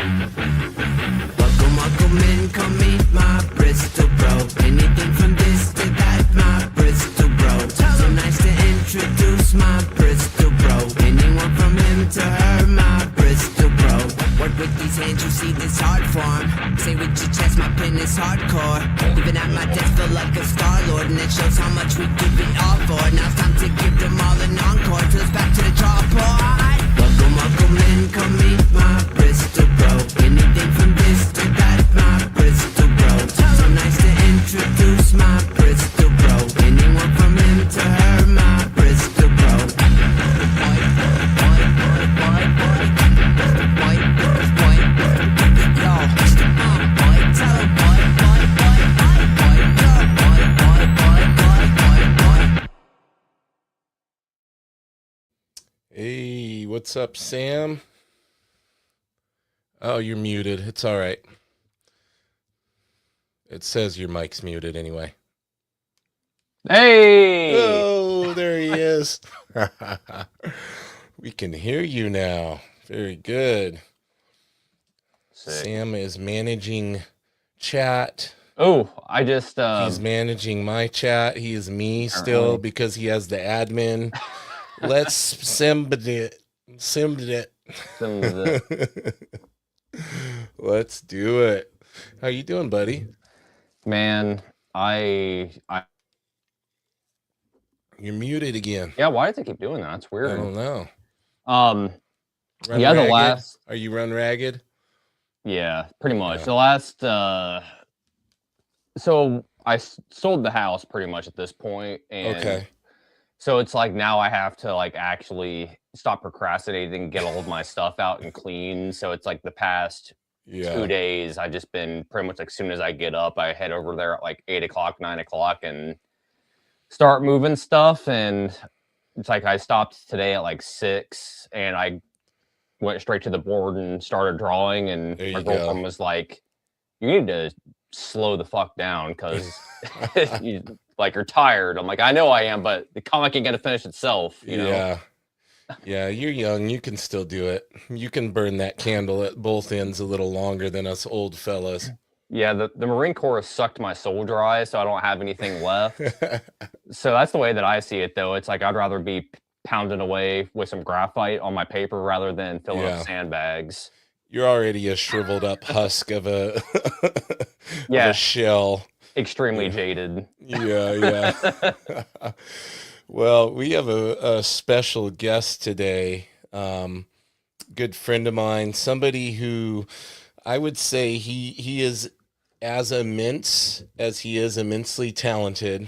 Welcome, welcome in, come meet my Bristol bro. Anything from this to that, my Bristol bro. So nice to introduce my Bristol bro. Anyone from him to her, my Bristol bro. Work with these hands, you see this hard form. Say with your chest, my pen is hardcore. Even at my desk, feel like a star-lord. And it shows how much we give it all for. Now it's time to give them all an encore. Till it's back to the drawing board. Welcome, welcome in, come meet my Bristol bro. Anything from this to that, my Bristol bro. So nice to introduce my Bristol bro. Anyone from him to her, my Bristol bro. Hey, what's up, Sam? Oh, you're muted. It's all right. It says your mic's muted anyway. Hey! Oh, there he is. We can hear you now. Very good. Sick. Sam is managing chat. Oh, I just He's managing my chat. He is me still because he has the admin. Let's send it. Let's do it. How you doing, buddy? Man, I You're muted again. yeah, why does it keep doing that? It's weird. I don't know. Run yeah, ragged? the last. Are you run ragged? Yeah, pretty much. Yeah. The last so I sold the house pretty much at this point, and Okay. so it's like now I have to like actually stop procrastinating and get all of my stuff out and clean. So it's like the past 2 days I just been pretty much like as soon as I get up, I head over there at like 8 o'clock, 9 o'clock and start moving stuff. And it's like I stopped today at like 6 and I went straight to the board and started drawing. And my girlfriend was like, you need to slow the fuck down because you're tired. I'm like, I know I am, but the comic ain't gonna finish itself, you know? Yeah, you're young. You can still do it. You can burn that candle at both ends a little longer than us old fellas. Yeah, the Marine Corps has sucked my soul dry, so I don't have anything left. So that's the way that I see it, though. It's like I'd rather be pounding away with some graphite on my paper rather than filling up sandbags. You're already a shriveled up husk of a, of a shell. Extremely jaded. Yeah. Well, we have a special guest today. Good friend of mine, somebody who I would say he is as immense as he is immensely talented,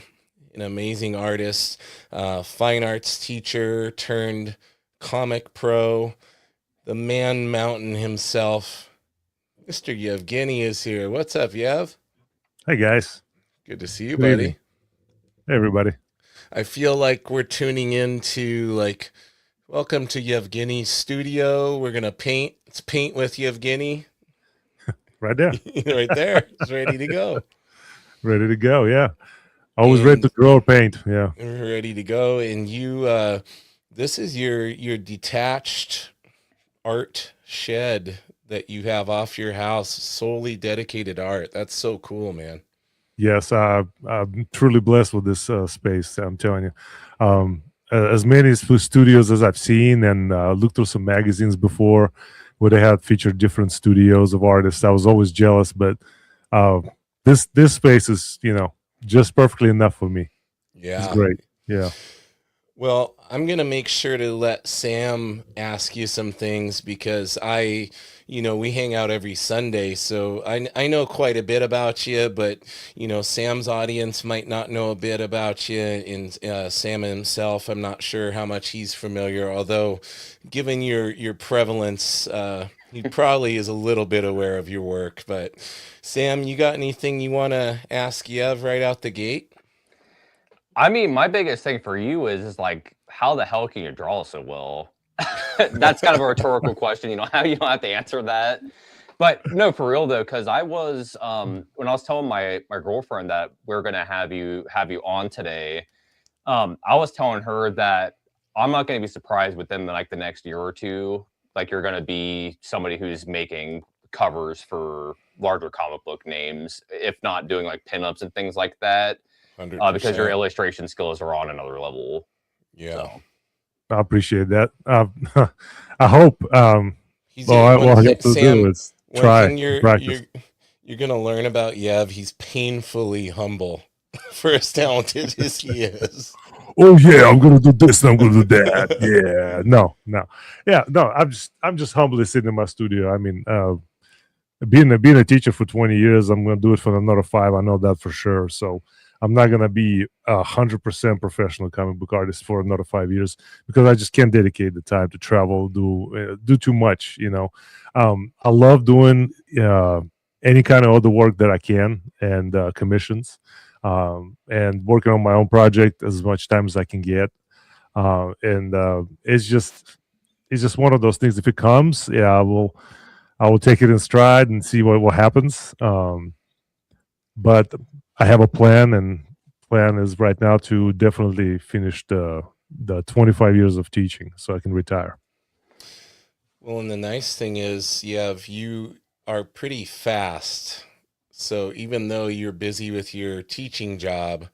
an amazing artist, fine arts teacher turned comic pro, the man mountain himself. Mr. Yevgeny is here. What's up, Yev? Hey, guys. Good to see you, buddy. Hey, everybody. I feel like we're tuning into like, welcome to Yevgeny's studio. We're going to paint. It's paint with Yevgeny. Right there. Right there. It's ready to go. Ready to go, yeah. Always ready to draw or paint, yeah. Ready to go. And you, this is your detached art shed that you have off your house, solely dedicated art. That's so cool, man. Yes, I'm truly blessed with this space, I'm telling you. As many studios as I've seen and looked through some magazines before where they had featured different studios of artists, I was always jealous, but this space is, just perfectly enough for me. Yeah. It's great, yeah. Well, I'm going to make sure to let Sam ask you some things because we hang out every Sunday, so I know quite a bit about you, but, Sam's audience might not know a bit about you, and Sam himself, I'm not sure how much he's familiar, although given your prevalence, he probably is a little bit aware of your work. But Sam, you got anything you want to ask Yev right out the gate? I mean, my biggest thing for you is like, how the hell can you draw so well? That's kind of a rhetorical question, how you don't have to answer that. But no, for real though, because I was when I was telling my girlfriend that we're gonna have you on today, I was telling her that I'm not gonna be surprised within like the next year or two, like you're gonna be somebody who's making covers for larger comic book names, if not doing like pinups and things like that, because your illustration skills are on another level. Yeah. So. I appreciate that. I hope. What I have to do is try. You're gonna learn about Yev. He's painfully humble for as talented as he is. Oh yeah, I'm gonna do this and I'm gonna do that. Yeah, no. I'm just humbly sitting in my studio. I mean, being a teacher for 20 years, I'm gonna do it for another 5. I know that for sure. So I'm not gonna be 100% professional comic book artist for another 5 years because I just can't dedicate the time to travel, do too much. I love doing any kind of other work that I can and commissions, and working on my own project as much time as I can get. It's just one of those things. If it comes, I will take it in stride and see what happens. But I have a plan, and plan is right now to definitely finish the 25 years of teaching so I can retire. Well, and the nice thing is, you are pretty fast. So even though you're busy with your teaching job,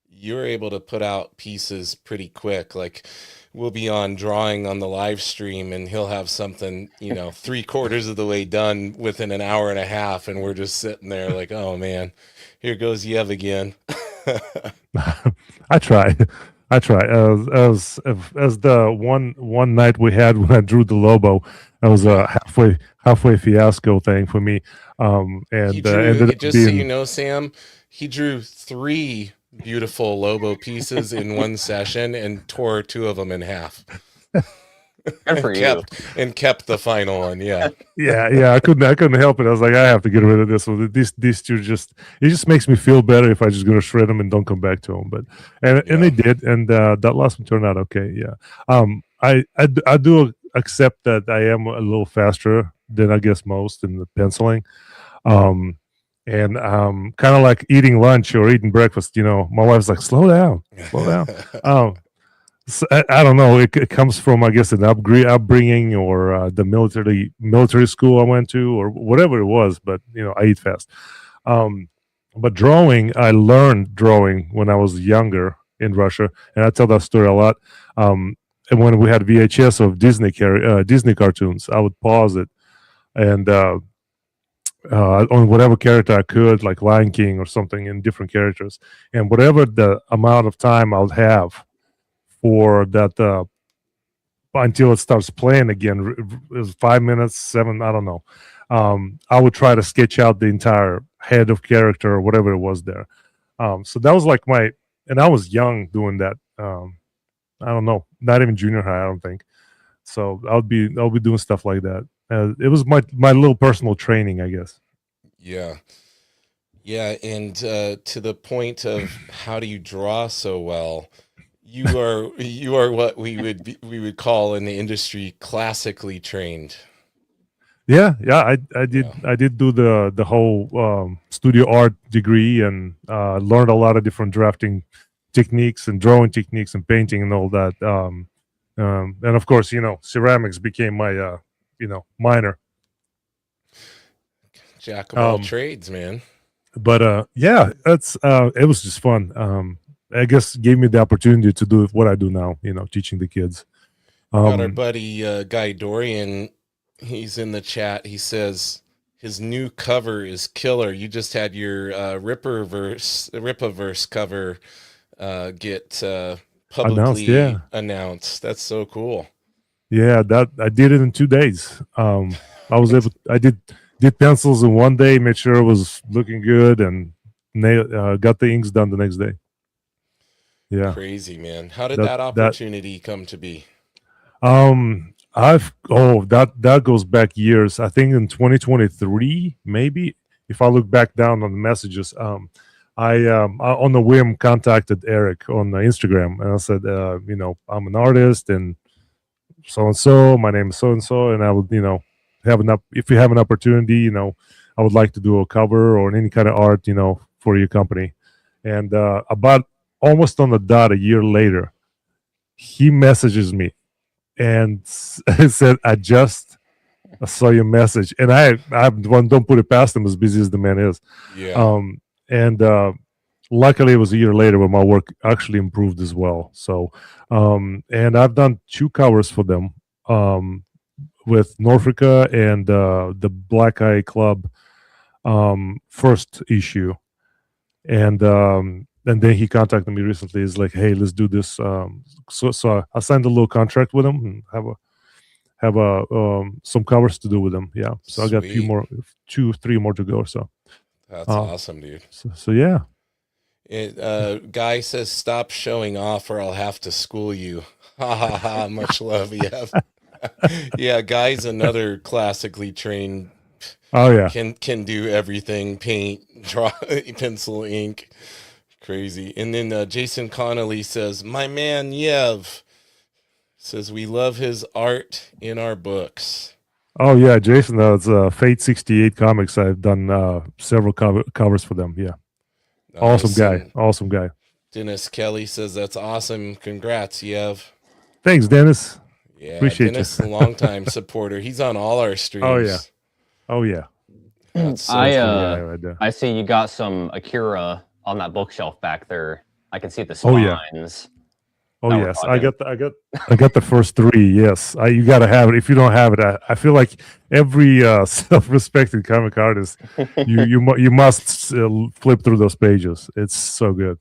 you're able to put out pieces pretty quick. Like we'll be on drawing on the live stream and he'll have something, 3/4 of the way done within an hour and a half. And we're just sitting there like, oh man, here goes Yev again. I try. As the one night we had when I drew the Lobo, that was a halfway fiasco thing for me. So you know, Sam, he drew 3 beautiful Lobo pieces in one session and tore 2 of them in half. And kept the final one. Yeah. I couldn't help it. I was like, I have to get rid of this one. These two it just makes me feel better if I just go to shred them and don't come back to them. But and they did, and that last one turned out okay. Yeah. I do accept that I am a little faster than I guess most in the penciling. And kind of like eating lunch or eating breakfast. My wife's like, slow down. So I don't know. It comes from, I guess, an upbringing or the military school I went to or whatever it was. But I eat fast. But drawing, I learned drawing when I was younger in Russia, and I tell that story a lot. And when we had VHS of Disney cartoons, I would pause it and on whatever character I could, like Lion King or something, in different characters, and whatever the amount of time I'll have for that until it starts playing again. It was 5 minutes, 7, I don't know. I would try to sketch out the entire head of character or whatever it was there. So that was like and I was young doing that. I don't know, not even junior high, I don't think. So I'll be doing stuff like that. It was my little personal training, I guess. Yeah. And to the point of how do you draw so well? You are what we would call in the industry classically trained. Yeah. I did do the whole studio art degree and learned a lot of different drafting techniques and drawing techniques and painting and all that. And of course, ceramics became my minor. Jack of all trades, man. But that's it was just fun. I guess gave me the opportunity to do what I do now, teaching the kids. Got our buddy Guy Dorian. He's in the chat. He says his new cover is killer. You just had your Rippaverse cover get publicly announced. That's so cool. Yeah, that I did it in 2 days. I did pencils in 1 day, made sure it was looking good, and got the inks done the next day. Yeah, crazy, man. How did that opportunity come to be? That goes back years. I think in 2023, maybe, if I look back down on the messages, I on the whim contacted Eric on Instagram, and I said, I'm an artist and so. My name is so and I would, if you have an opportunity, I would like to do a cover or any kind of art, for your company. And about almost on the dot a year later, he messages me and said, I just I saw your message, and I don't put it past him, as busy as the man is. Yeah. And luckily, it was a year later where my work actually improved as well. So, and I've done 2 covers for them, with Norfolka and the Black Eye Club first issue, and then he contacted me recently. He's like, "Hey, let's do this." So I signed a little contract with him and have some covers to do with them. Yeah, so I got Sweet. 3 more to go. So That's awesome, dude. so yeah. Guy says, "Stop showing off, or I'll have to school you." Ha ha ha! Much love, yeah. Yeah, Guy's another classically trained. Oh yeah. Can do everything: paint, draw, pencil, ink. Crazy. And then Jason Connolly says, "My man Yev says we love his art in our books." Oh yeah, Jason. That's Fate 68 Comics. I've done several covers for them. Yeah. Nice. Awesome guy. Dennis Kelly says, "That's awesome. Congrats, Yev." Thanks, Dennis. Yeah, Appreciate Dennis you. is a longtime supporter. He's on all our streams. Oh yeah. That's so I right there. I see you got some Akira on that bookshelf back there. I can see the Oh, yeah. spines. Oh Now we're yes, I talking. got the first 3. Yes, you got to have it. If you don't have it, I feel like every self-respecting comic artist, you must flip through those pages. It's so good.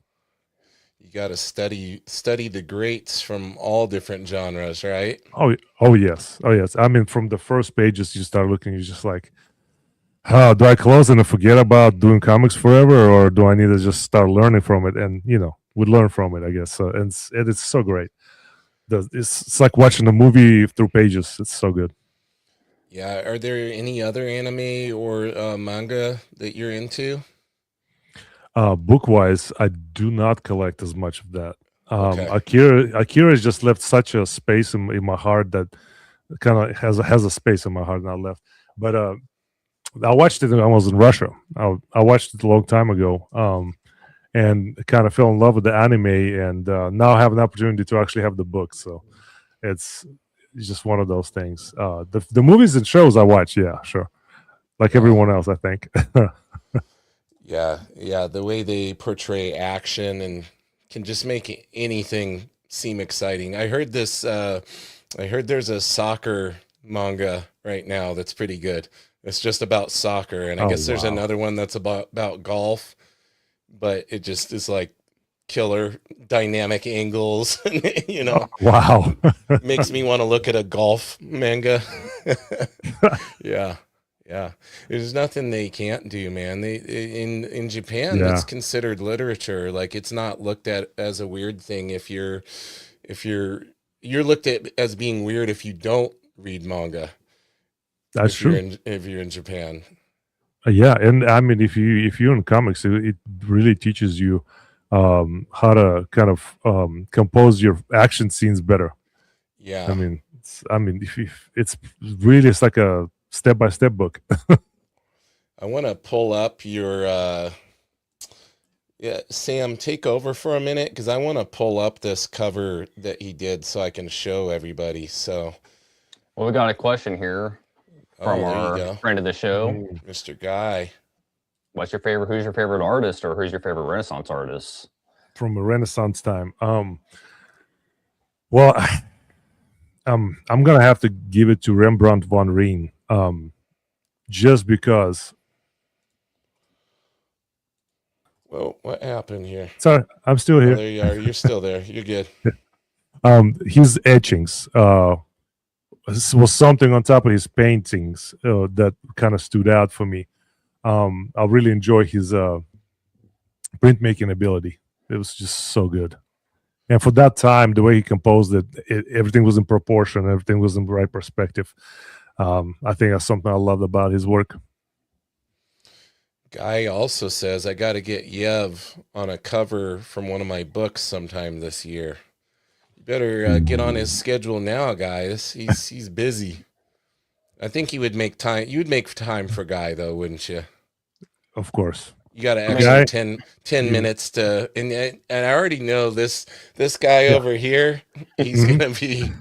You got to study the greats from all different genres, right? Oh yes. I mean, from the first pages you start looking, you're just like, oh, do I close and forget about doing comics forever, or do I need to just start learning from it? And we learn from it, I guess. So, and it's so great. It's like watching a movie through pages. It's so good. Yeah. Are there any other anime or manga that you're into? Book wise, I do not collect as much of that. Okay. Akira has just left such a space in my heart that kind of has a space in my heart now left. But I watched it when I was in Russia. I watched it a long time ago, and kind of fell in love with the anime, and now I have an opportunity to actually have the book. So it's just one of those things. The movies and shows I watch, yeah, sure, like everyone else, I think. Yeah. The way they portray action and can just make anything seem exciting. I heard there's a soccer manga right now that's pretty good. It's just about soccer, and I guess there's another one that's about golf, but it just is like killer dynamic angles, Wow. makes me want to look at a golf manga. Yeah. There's nothing they can't do, man. In Japan, it's considered literature. Like, it's not looked at as a weird thing if you're looked at as being weird if you don't read manga. That's true. If you're in Japan. Yeah, and I mean, if you're in comics, it really teaches you how to kind of compose your action scenes better. Yeah. I mean, it's like a step-by-step book. I want to pull up your Sam, take over for a minute, because I want to pull up this cover that he did so I can show everybody. So, well, we got a question here from our friend of the show, Mr. Guy. Who's your favorite artist, or who's your favorite Renaissance artist? From a Renaissance time. Well, I'm gonna have to give it to Rembrandt van Rijn, just because. Well, what happened here? Sorry, I'm still here. Oh, there you are. You're still there. You're good. His etchings was something on top of his paintings that kind of stood out for me. I really enjoy his printmaking ability. It was just so good. And for that time, the way he composed it, everything was in proportion. Everything was in the right perspective. I think that's something I loved about his work. Guy also says, I got to get Yev on a cover from one of my books sometime this year. You better get on his schedule now, guys. He's busy. I think he would make time. You would make time for Guy, though, wouldn't you? Of course. You got to extra 10 minutes to, and I already know this guy over here. He's gonna be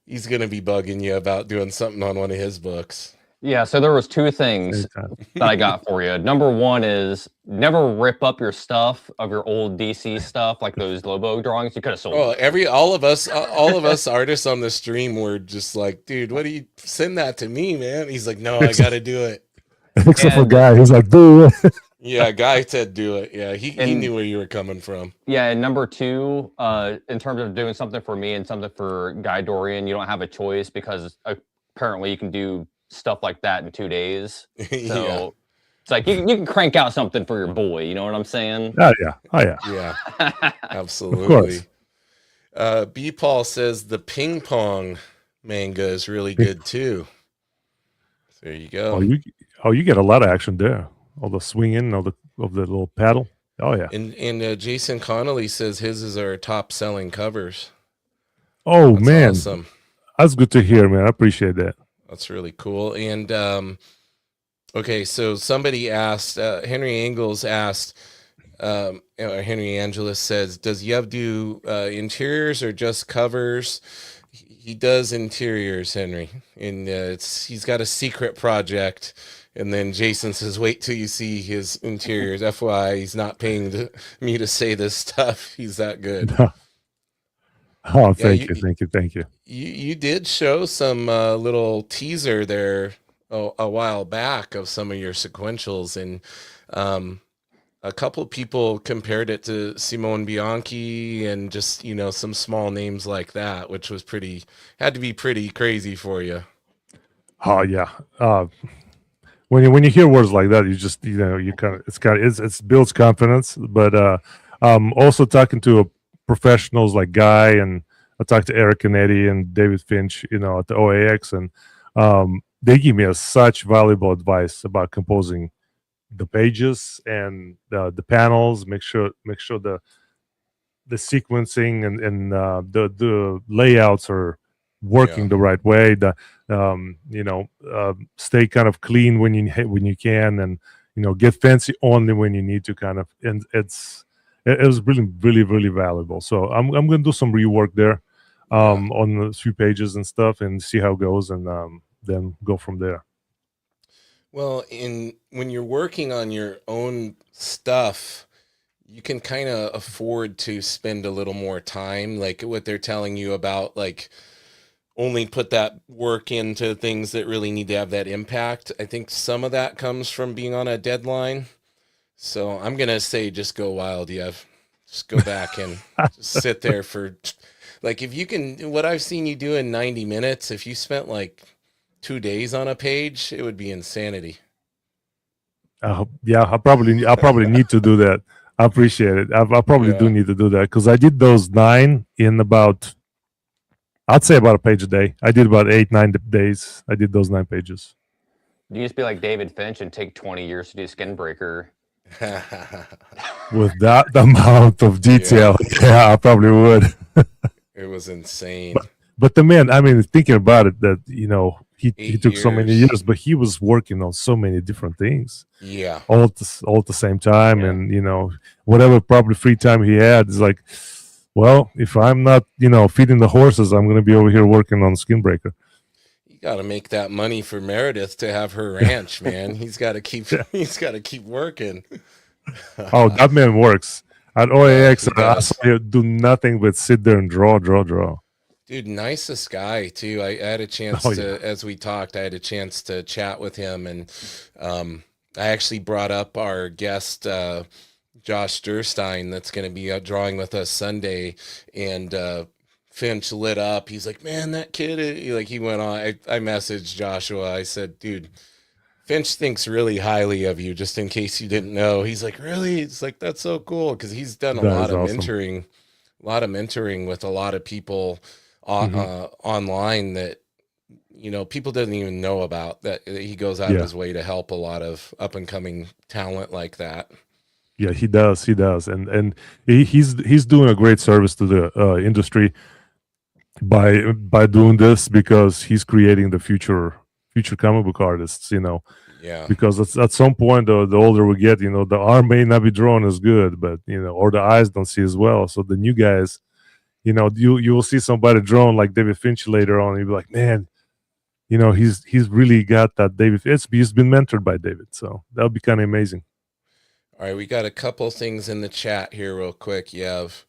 he's gonna be bugging you about doing something on one of his books. Yeah, so there was two things that I got for you. Number one is never rip up your stuff of your old DC stuff, like those Lobo drawings. You could have sold them. All of us artists on the stream were just like, dude, what do you send that to me, man? He's like, no, I gotta do it. Except for Guy, he's like, do it. Yeah, Guy said do it. Yeah, he knew where you were coming from. Yeah, and number two, in terms of doing something for me and something for Guy Dorian, you don't have a choice because apparently you can do stuff like that in 2 days. So Yeah. it's like you can crank out something for your boy. You know what I'm saying? Oh yeah. Yeah, absolutely. B. Paul says the ping pong manga is really good too. There you go. You get a lot of action there. All the swinging, of the little paddle. Oh yeah. And Jason Connolly says his is our top selling covers. Oh That's man, awesome. That's good to hear, man. I appreciate that. That's really cool. And okay, so somebody asked, Henry Engels asked, Henry Angelus says, does Yev do interiors or just covers? He does interiors, Henry, and he's got a secret project. And then Jason says, wait till you see his interiors. FYI, he's not paying me to say this stuff. He's that good. Oh, thank you. You did show some little teaser there a while back of some of your sequentials, and a couple of people compared it to Simone Bianchi and just, some small names like that, which was had to be pretty crazy for you. Oh yeah. When you hear words like that, you just you kind of it builds confidence. But also talking to professionals like Guy, and I talked to Eric Canetti and David Finch, at the OAX, and they give me such valuable advice about composing the pages and the panels. Make sure the sequencing and the layouts are working the right way. Stay kind of clean when you can, and get fancy only when you need to, kind of. And it was really, really, really valuable. So I'm gonna do some rework there on a few pages and stuff, and see how it goes, and then go from there. Well, when you're working on your own stuff, you can kind of afford to spend a little more time, like what they're telling you about, like, only put that work into things that really need to have that impact. I think some of that comes from being on a deadline. So I'm going to say, just go wild, Yev. Just go back and just sit there for, like, if you can, what I've seen you do in 90 minutes, if you spent like 2 days on a page, it would be insanity. Yeah, I'll probably need to do that. I appreciate it. I probably do need to do that, because I did those 9 in about, I'd say about a page a day. I did about 8-9 days. I did those 9 pages. You used to be like David Finch and take 20 years to do Skin Breaker. With that amount of detail, yeah, I probably would. It was insane. But the man, I mean, thinking about it, that he took so many years, but he was working on so many different things. Yeah, all at the same time, and whatever probably free time he had is like, well, if I'm not, feeding the horses, I'm going to be over here working on Skin Breaker. You got to make that money for Meredith to have her ranch, man. He's got to keep working. Oh, that man works at OAX. I saw him do nothing but sit there and draw. Dude, nicest guy too. I had a chance as we talked, I had a chance to chat with him, and I actually brought up our guest, Josh Durstein, that's going to be drawing with us Sunday, and Finch lit up. He's like, man, that kid, he went on. I messaged Joshua. I said, dude, Finch thinks really highly of you, just in case you didn't know. He's like, really? It's like, that's so cool, because he's done a lot of mentoring with a lot of people online that people didn't even know about, that he goes out of his way to help a lot of up and coming talent like that. Yeah, he does, and he's doing a great service to the industry by doing this, because he's creating the future comic book artists. Because at some point, the older we get, the arm may not be drawn as good, but or the eyes don't see as well. So the new guys, you will see somebody drawn like David Finch later on, and you'll be like, man, he's really got that David. He's been mentored by David, so that would be kind of amazing. All right, we got a couple things in the chat here real quick, Yev.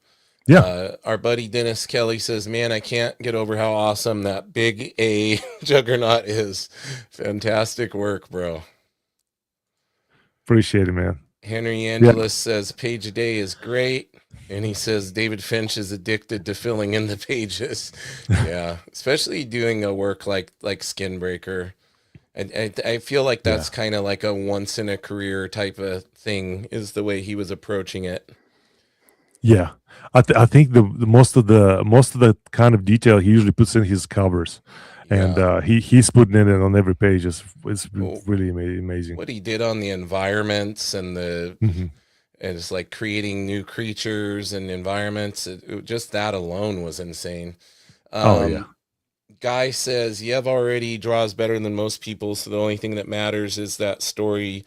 Yeah. Our buddy Dennis Kelly says, man, I can't get over how awesome that big A juggernaut is. Fantastic work, bro. Appreciate it, man. Henry Angelis says, page a day is great. And he says, David Finch is addicted to filling in the pages. Yeah, especially doing a work like Skinbreaker. I feel like that's kind of like a once in a career type of thing is the way he was approaching it. Yeah, I think the most of the kind of detail he usually puts in his covers, and he's putting it in on every page. It's really amazing. What he did on the environments and the and it's like creating new creatures and environments. Just that alone was insane. Guy says, Yev already draws better than most people, so the only thing that matters is that story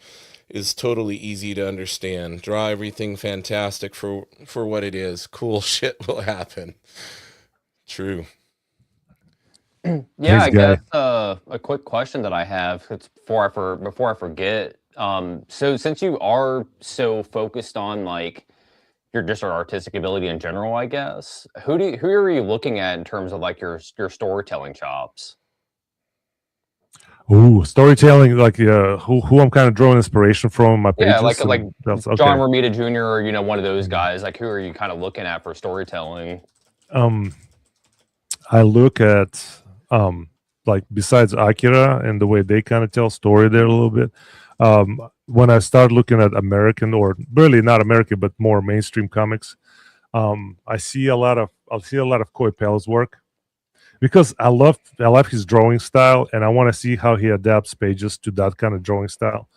is totally easy to understand. Draw everything fantastic for what it is. Cool shit will happen. True. Yeah, Thanks, I guess a quick question that I have, it's before I forget. So since you are so focused on like your just our artistic ability in general, I guess, who are you looking at in terms of like your storytelling chops? Ooh, storytelling, like who I'm kind of drawing inspiration from my pages. Yeah, like okay. John Romita Jr. or one of those guys. Like, who are you kind of looking at for storytelling? I look at like besides Akira and the way they kind of tell story there a little bit. When I start looking at American, or really not American, but more mainstream comics, I see a lot of Coy Pell's work, because I love his drawing style, and I want to see how he adapts pages to that kind of drawing style.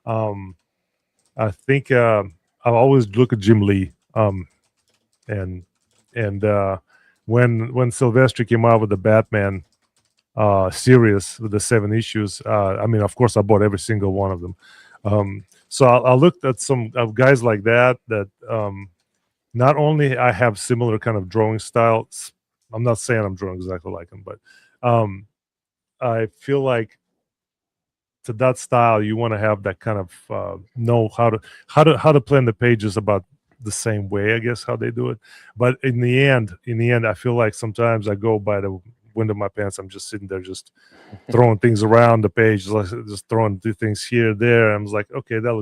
I think I always look at Jim Lee, and when Silvestri came out with the Batman series with the 7 issues, I mean, of course, I bought every single one of them. So I looked at some guys like that not only I have similar kind of drawing styles. I'm not saying I'm drawing exactly like him, but I feel like to that style, you want to have that kind of know how to plan the pages about the same way, I guess, how they do it. But in the end, I feel like sometimes I go by the wind of my pants. I'm just sitting there, just throwing things around the page, just throwing things here, there. I'm like, okay, that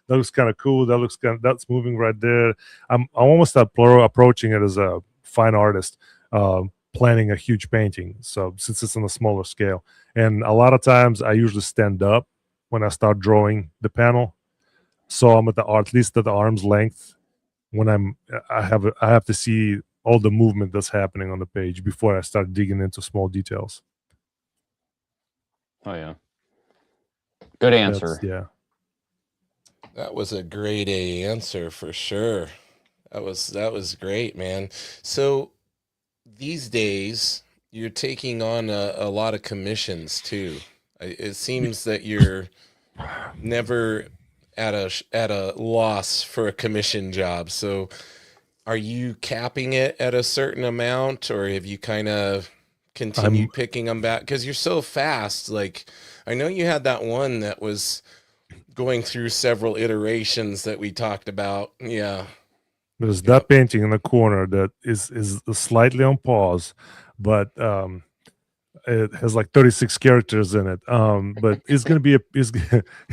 looks kind of cool. That's moving right there. I'm almost approaching it as a fine artist, planning a huge painting. So since it's on a smaller scale, and a lot of times I usually stand up when I start drawing the panel, so I'm at least at the arm's length when I have to see all the movement that's happening on the page before I start digging into small details. Oh yeah, good answer. That was a grade A answer for sure. That was great, man. So these days you're taking on a lot of commissions too. It seems that you're never at a loss for a commission job. So are you capping it at a certain amount, or have you kind of continued picking them back? Because you're so fast. Like, I know you had that one that was going through several iterations that we talked about. Yeah. There's that painting in the corner that is slightly on pause, but it has like 36 characters in it. But it's going to be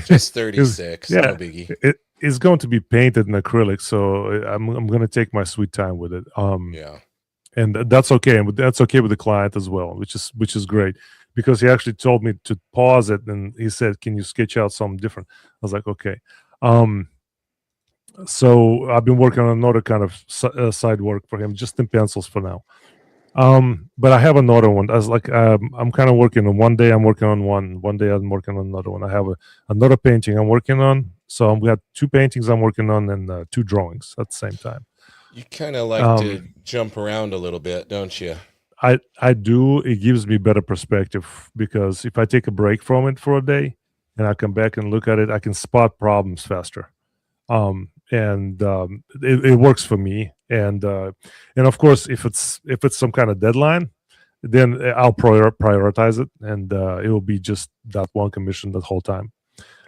just 36. No biggie. It's going to be painted in acrylic, so I'm going to take my sweet time with it. And that's okay, and that's okay with the client as well, which is great, because he actually told me to pause it, and he said, "Can you sketch out something different?" I was like, "Okay." So I've been working on another kind of side work for him, just in pencils for now. But I have another one. I was like, I'm kind of working on one day. I'm working on one day. I'm working on another one. I have another painting I'm working on. So we got 2 paintings I'm working on and 2 drawings at the same time. You kind of like to jump around a little bit, don't you? I do. It gives me better perspective, because if I take a break from it for a day and I come back and look at it, I can spot problems faster. It works for me. and of course, if it's some kind of deadline, then I'll prioritize it, and it will be just that one commission the whole time.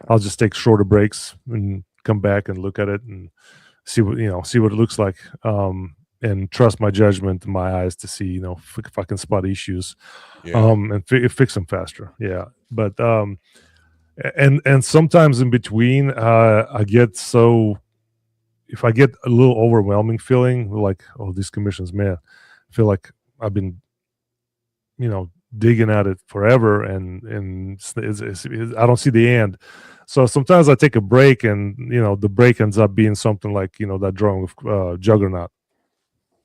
I'll just take shorter breaks and come back and look at it and see what it looks like, and trust my judgment and my eyes to see if I can spot issues, and fix them faster. Yeah, but and sometimes in between, I get if I get a little overwhelming feeling like, oh, these commissions, man, I feel like I've been digging at it forever, and I don't see the end. So sometimes I take a break, and the break ends up being something like that drawing with Juggernaut,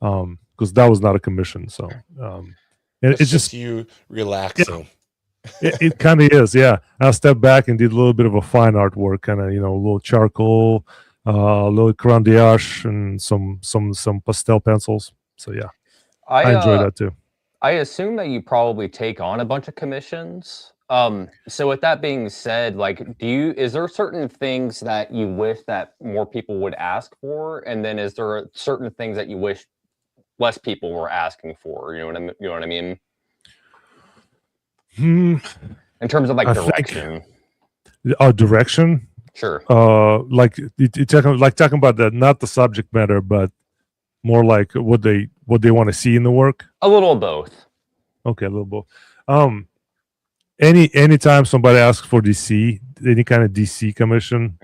because that was not a commission. So it's just you relaxing. It kind of is, yeah. I stepped back and did a little bit of a fine artwork, kind of a little charcoal, a little crayon and some pastel pencils. So yeah, I enjoy that too. I assume that you probably take on a bunch of commissions. So with that being said, like, is there certain things that you wish that more people would ask for, and then is there certain things that you wish less people were asking for? You know what I mean? In terms of like direction. Direction. Sure. Like you're talking about that, not the subject matter, but more like what they want to see in the work. A little of both. Okay, a little both. Anytime somebody asks for DC, any kind of DC commission,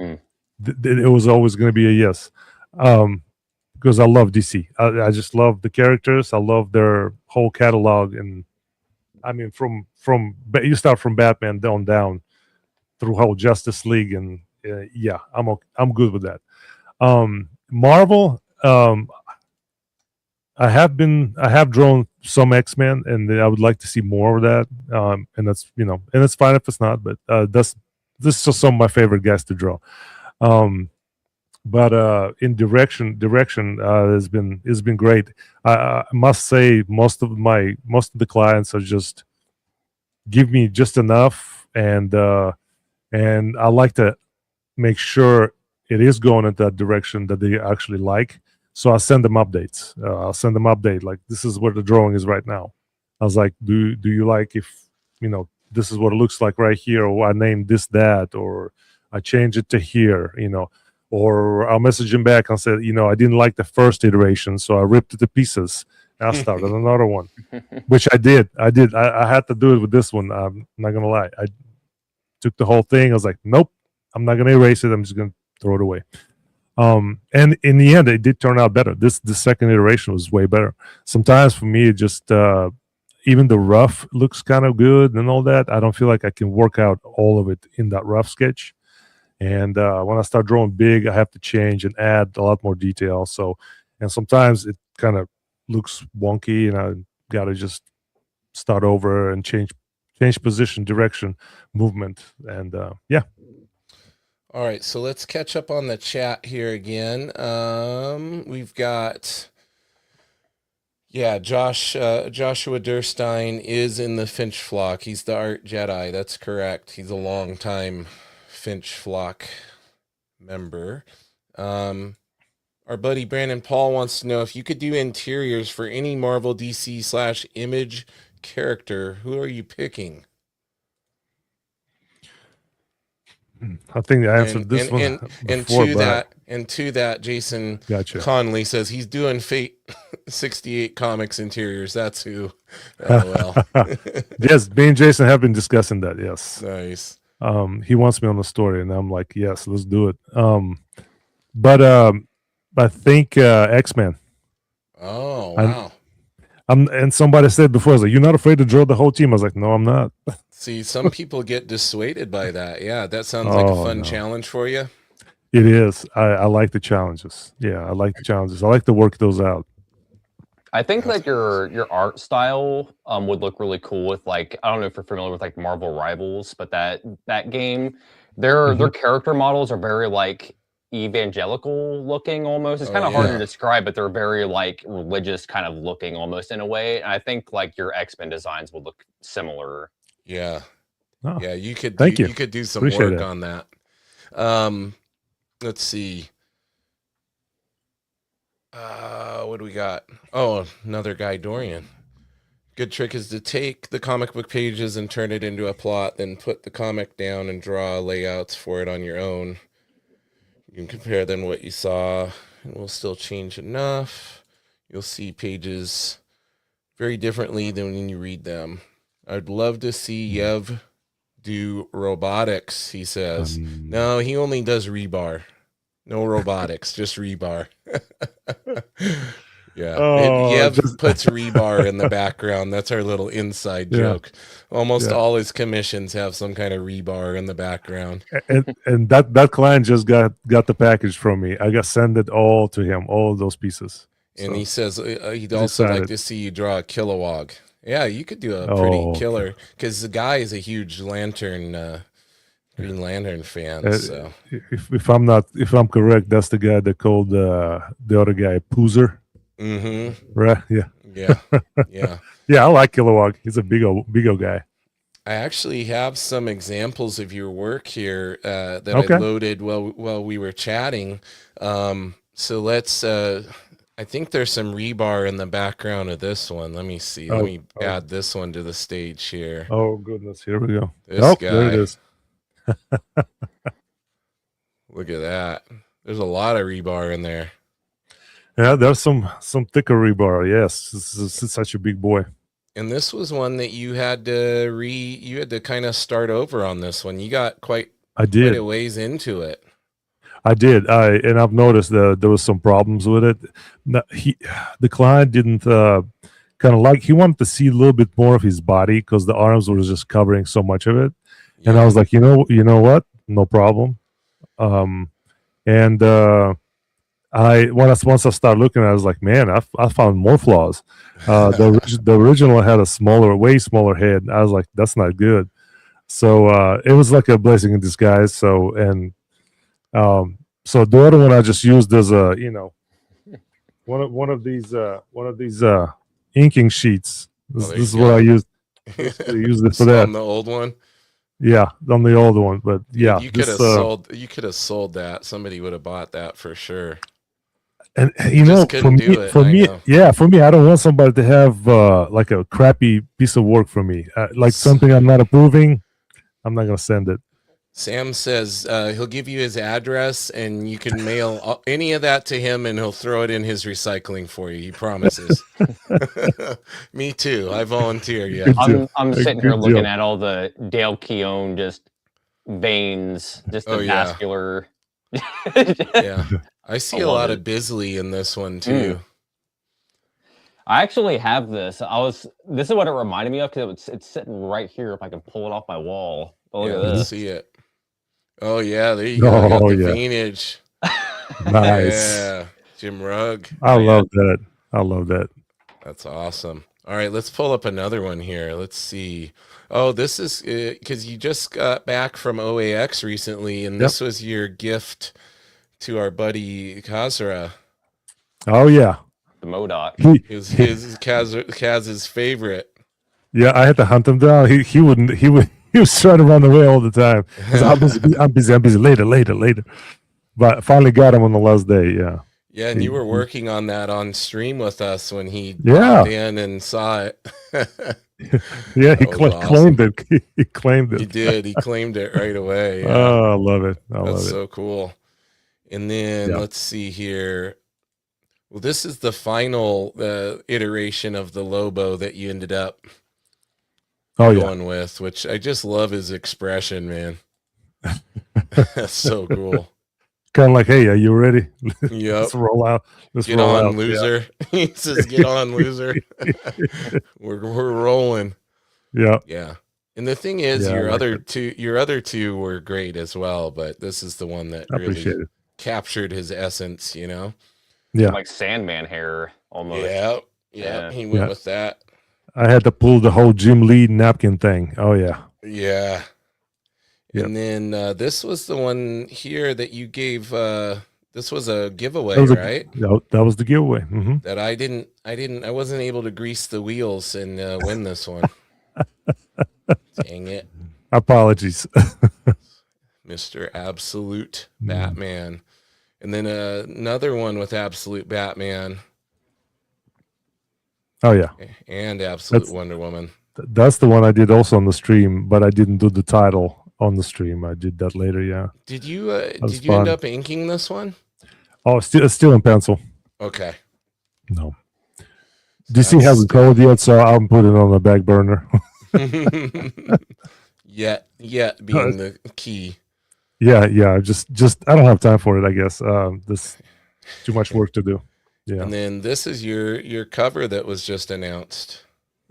it was always going to be a yes, because I love DC. I just love the characters. I love their whole catalog, and I mean, from you start from Batman down through whole Justice League, and yeah, I'm good with that. Marvel, I have drawn some X-Men, and I would like to see more of that. And that's and it's fine if it's not, but this is just some of my favorite guys to draw. But in direction has been great. I must say most of the clients are just give me just enough, and I like to make sure it is going in that direction that they actually like. So I'll send them updates. I'll send them update like, this is what the drawing is right now. I was like, do you like if this is what it looks like right here, or I named this that, or I change it to here, or I'll message him back and say, I didn't like the first iteration, so I ripped it to pieces. I started another one, which I did. I had to do it with this one. I'm not gonna lie. I took the whole thing. I was like, nope, I'm not gonna erase it. I'm just gonna throw it away. And in the end, it did turn out better. The second iteration was way better. Sometimes for me, it just even the rough looks kind of good and all that. I don't feel like I can work out all of it in that rough sketch. And when I start drawing big, I have to change and add a lot more detail. So, and sometimes it kind of looks wonky, and I got to just start over and change position, direction, movement, and yeah. All right, so let's catch up on the chat here again. We've got, Joshua Durstein is in the Finch flock. He's the Art Jedi. That's correct. He's a long-time Finch flock member. Our buddy Brandon Paul wants to know if you could do interiors for any Marvel, DC / Image character, who are you picking? I think I answered this one before, and to that, Jason Gotcha. Conley says he's doing Fate 68 comics interiors. That's who. LOL. Yes, me and Jason have been discussing that. Yes. Nice. He wants me on the story, and I'm like, yes, let's do it. But I think X-Men. Oh wow. And somebody said before, I was like, you're not afraid to draw the whole team? I was like, no, I'm not. See, some people get dissuaded by that. Yeah, that sounds like a fun challenge for you. It is. I like the challenges. Yeah, I like the challenges. I like to work those out. I think that your art style would look really cool with, like, I don't know if you're familiar with like Marvel Rivals, but that game, their character models are very like evangelical looking almost. It's kind of hard to describe, but they're very like religious kind of looking almost in a way. And I think like your X-Men designs would look similar. Yeah. Oh, yeah, you could you could do some Appreciate work it. on that. Let's see. What do we got? Oh, another guy, Dorian. Good trick is to take the comic book pages and turn it into a plot, then put the comic down and draw layouts for it on your own. You can compare them to what you saw, and we'll still change enough. You'll see pages very differently than when you read them. I'd love to see Yev do robotics, he says. No, he only does rebar. No robotics, just rebar. Yeah. Yev puts rebar in the background. That's our little inside joke. Almost all his commissions have some kind of rebar in the background. And that client just got the package from me. I got sent it all to him, all of those pieces. And he says he'd also like to see you draw a Kilowog. Yeah, you could do a pretty killer, because the guy is a huge Green Lantern fan. So if I'm correct, that's the guy that called the other guy Poozer. Mm-hmm. Right? Yeah. Yeah, I like Kilowog. He's a big old guy. I actually have some examples of your work here that I loaded while we were chatting. So let's. I think there's some rebar in the background of this one. Let me see. Let me add this one to the stage here. Oh goodness! Here we go. This guy. There it is. Look at that. There's a lot of rebar in there. Yeah, there's some thicker rebar. Yes, this is such a big boy. And this was one that you had to kind of start over on this one. You got quite a ways into it. I did. And I've noticed that there was some problems with it. The client didn't he wanted to see a little bit more of his body because the arms were just covering so much of it. Yeah. And I was like, you know what? No problem. Once I started looking, I was like, man, I found more flaws. The original had a way smaller head. I was like, that's not good. So it was like a blessing in disguise. So the other one I just used as a one of these inking sheets. This is what I used. Used it for that. On the old one. Yeah, on the old one, but yeah, you could have sold that. Somebody would have bought that for sure. And for me, I don't want somebody to have like a crappy piece of work for me, like something I'm not approving. I'm not gonna send it. Sam says he'll give you his address, and you can mail any of that to him, and he'll throw it in his recycling for you. He promises. Me too. I volunteer. Yeah. I'm sitting here looking at all the Dale Keown just veins, just the vascular. Yeah. I see a lot of Bisley in this one too. I actually have this. This is what it reminded me of, because it's sitting right here. If I can pull it off my wall. Oh, look at this. Let's see it. Oh yeah, there you go. I got the veinage. Nice. Yeah, Jim Rugg. I love that. That's awesome. All right, let's pull up another one here. Let's see. Oh, this is because you just got back from OAX recently, and this was your gift to our buddy Kazra. Oh yeah, the MODOK. His Kaz's favorite. Yeah, I had to hunt him down. He was trying to run away all the time. I'm busy. Later. But finally got him on the last day. Yeah. Yeah, and you were working on that on stream with us when he popped in and saw it. Yeah, he claimed it. He claimed it. He did. He claimed it right away. Yeah. Oh, I love it. That's so cool. And then let's see here. Well, this is the final iteration of the Lobo that you ended up going with, which I just love his expression, man. That's so cool. Kind of like, hey, are you ready? Yep. Let's roll out. Get on, loser. He says, get on, loser. We're rolling. Yeah. Yeah. And the thing is, your other two were great as well, but this is the one that really captured his essence, Yeah. Like Sandman hair almost. Yeah. He went with that. I had to pull the whole Jim Lee napkin thing. Oh yeah. Yeah. And then this was the one here that you gave. This was a giveaway, right? That was the giveaway. Mm-hmm. That I wasn't able to grease the wheels and win this one. Dang it. Apologies. Mr. Absolute Batman. And then another one with Absolute Batman Oh yeah, and Absolute that's Wonder Woman. that's the one I did also on the stream, but I didn't do the title on the stream. I did that later. Yeah, Did you that was end fun. up inking this one? Oh, still in pencil. Okay. No, So DC that's hasn't still called yet, so I'm putting it on the back burner. yet being the key. Yeah. Just I don't have time for it. I guess this too much work to do. Yeah, And then this is your cover that was just announced.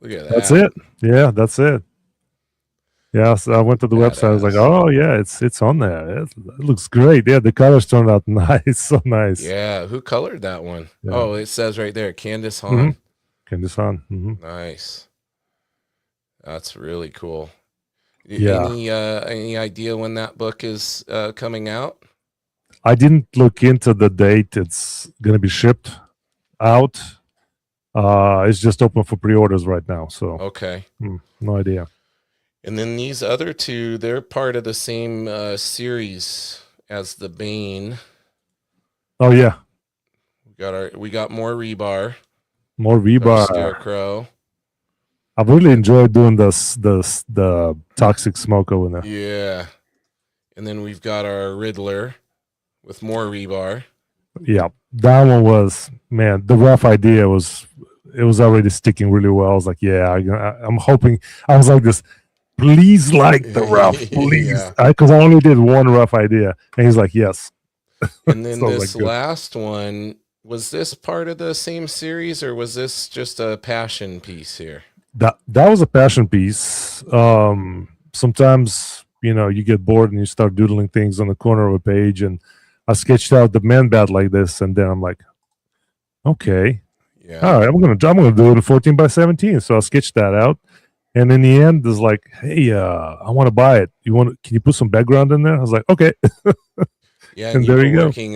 Look at that. that's it. Yeah, that's it. Yeah, so I went to the website. I was like, Badass. oh yeah, it's on there. It looks great. Yeah, the colors turned out nice, so nice. Yeah, who colored that one? Yeah. Oh, it says right there, Candace Hahn. Candice Hahn. Nice. That's really cool. Yeah. Any idea when that book is coming out? I didn't look into the date it's going to be shipped out. It's just open for pre-orders right now, so Okay. no idea. And then these other two, they're part of the same series as the Bane. Oh yeah, We got more rebar. more Got a rebar. Scarecrow. I've really enjoyed doing the toxic smoko in there. Yeah. And then we've got our Riddler with more rebar. Yeah, that one was, man, the rough idea was already sticking really well. I was like, yeah, I'm hoping. I was like this, please like the rough, please, Yeah. because I only did one rough idea, and he's like, yes. And then So, like, this good. last one, was this part of the same series or was this just a passion piece here? That was a passion piece. Sometimes you get bored and you start doodling things on the corner of a page, and I sketched out the man bat like this, and then I'm like, okay, Yeah. all right, I'm gonna do it in 14x17. So I sketched that out, and in the end, there's like, hey, I want to buy it. Can you put some background in there? I was like, okay. Yeah, And and you there were you go. working.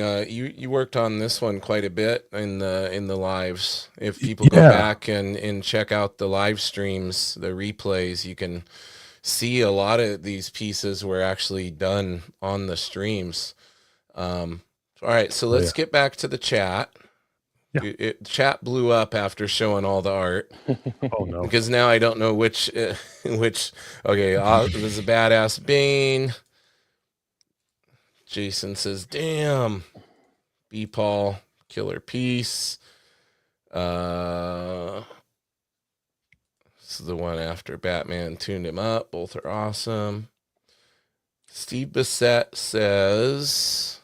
You worked on this one quite a bit in the lives. If people go Yeah. back and check out the live streams, the replays, you can see a lot of these pieces were actually done on the streams. All right, so let's get back to the chat. Yeah. Chat blew up after showing all the art Oh no. because now I don't know which. Okay, it was a badass Bane. Jason says, damn. B Paul, killer piece. This is the one after Batman tuned him up. Both are awesome. Steve Bissett says